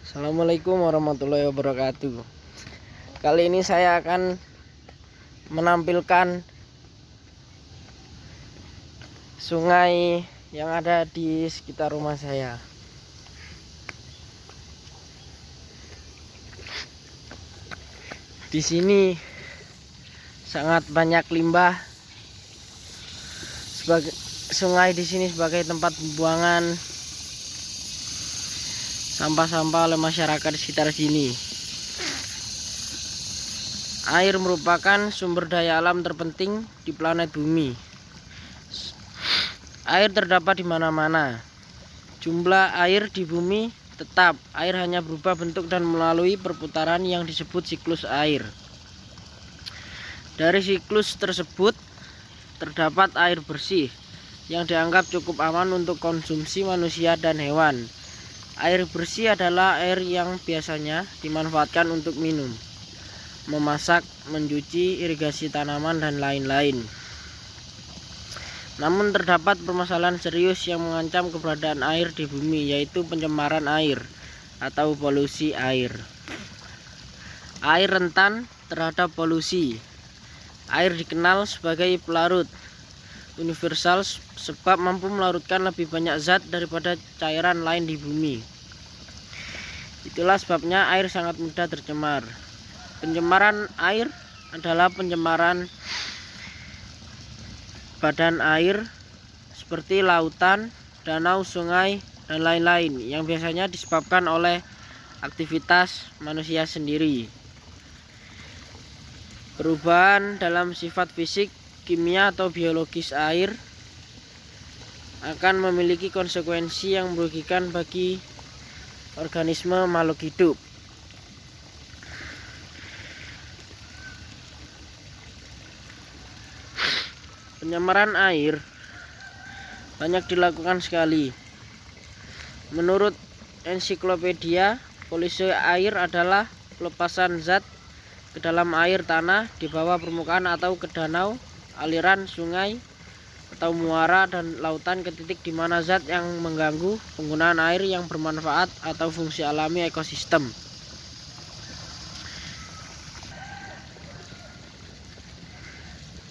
Assalamualaikum warahmatullahi wabarakatuh. Kali ini saya akan menampilkan sungai yang ada di sekitar rumah saya. Di sini sangat banyak limbah. Sungai di sini sebagai tempat pembuangan sampah-sampah oleh masyarakat di sekitar sini. Air merupakan sumber daya alam terpenting di planet bumi. Air terdapat di mana-mana. Jumlah air di bumi tetap. Air hanya berubah bentuk dan melalui perputaran yang disebut siklus air. Dari siklus tersebut terdapat air bersih yang dianggap cukup aman untuk konsumsi manusia dan hewan. Air bersih adalah air yang biasanya dimanfaatkan untuk minum, memasak, mencuci, irigasi tanaman, dan lain-lain. Namun terdapat permasalahan serius yang mengancam keberadaan air di bumi, yaitu pencemaran air atau polusi air. Air rentan terhadap polusi. Air dikenal sebagai pelarut universal sebab mampu melarutkan lebih banyak zat daripada cairan lain di bumi. Itulah sebabnya air sangat mudah tercemar. Pencemaran air adalah pencemaran badan air seperti lautan, danau, sungai, dan lain-lain yang biasanya disebabkan oleh aktivitas manusia sendiri. Perubahan dalam sifat fisik, kimia, atau biologis air akan memiliki konsekuensi yang merugikan bagi organisme makhluk hidup. Pencemaran air banyak dilakukan sekali. Menurut ensiklopedia, polusi air adalah pelepasan zat ke dalam air tanah di bawah permukaan atau ke danau, aliran sungai, atau muara dan lautan ke titik di mana zat yang mengganggu penggunaan air yang bermanfaat atau fungsi alami ekosistem.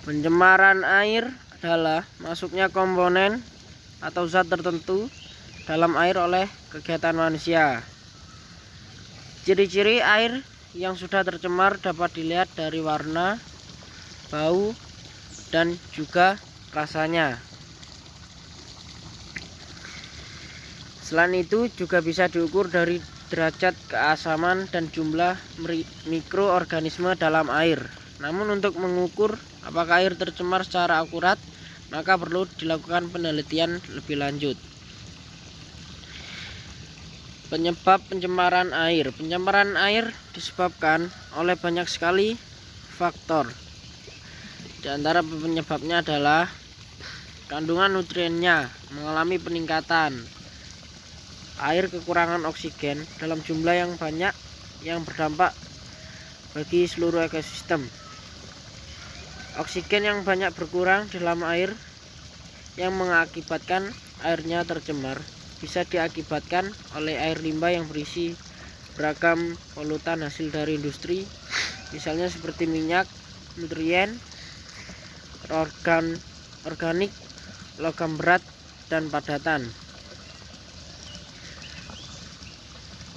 Pencemaran air adalah masuknya komponen atau zat tertentu dalam air oleh kegiatan manusia. Ciri-ciri air yang sudah tercemar dapat dilihat dari warna, bau, dan juga rasanya. Selain itu juga bisa diukur dari derajat keasaman dan jumlah mikroorganisme dalam air. Namun untuk mengukur apakah air tercemar secara akurat, maka perlu dilakukan penelitian lebih lanjut. Penyebab pencemaran air. Pencemaran air disebabkan oleh banyak sekali faktor. Di antara penyebabnya adalah kandungan nutriennya mengalami peningkatan. Air kekurangan oksigen dalam jumlah yang banyak yang berdampak bagi seluruh ekosistem. Oksigen yang banyak berkurang dalam air yang mengakibatkan airnya tercemar bisa diakibatkan oleh air limbah yang berisi beragam polutan hasil dari industri, misalnya seperti minyak, nutrien, organik, logam berat, dan padatan.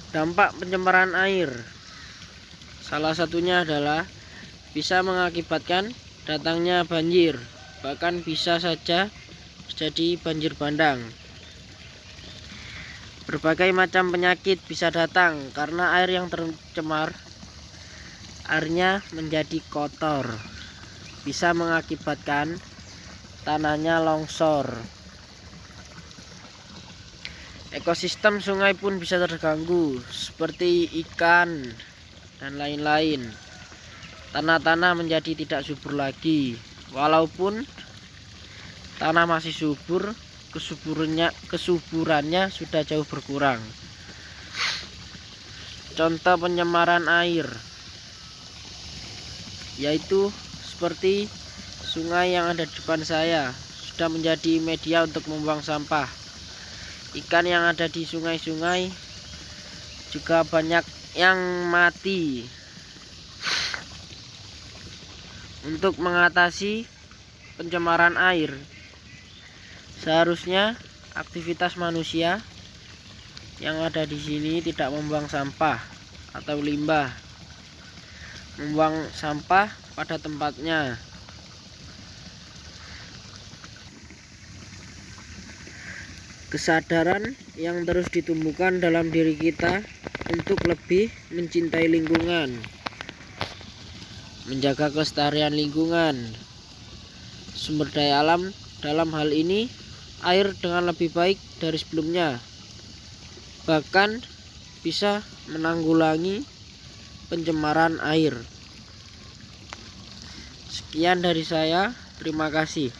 Dampak pencemaran air salah satunya adalah bisa mengakibatkan datangnya banjir, bahkan bisa saja terjadi banjir bandang. Berbagai macam penyakit bisa datang karena air yang tercemar, airnya menjadi kotor, bisa mengakibatkan tanahnya longsor. Ekosistem sungai pun bisa terganggu, seperti ikan dan lain-lain. Tanah-tanah menjadi tidak subur lagi, walaupun tanah masih subur, kesuburannya sudah jauh berkurang. Contoh pencemaran air yaitu seperti sungai yang ada di depan saya sudah menjadi media untuk membuang sampah. Ikan yang ada di sungai-sungai juga banyak yang mati. Untuk mengatasi pencemaran air, seharusnya aktivitas manusia yang ada di sini tidak membuang sampah atau limbah, membuang sampah pada tempatnya. Kesadaran yang terus ditumbuhkan dalam diri kita untuk lebih mencintai lingkungan, menjaga kelestarian lingkungan, sumber daya alam, dalam hal ini air, dengan lebih baik dari sebelumnya, bahkan bisa menanggulangi pencemaran air. Sekian dari saya, terima kasih.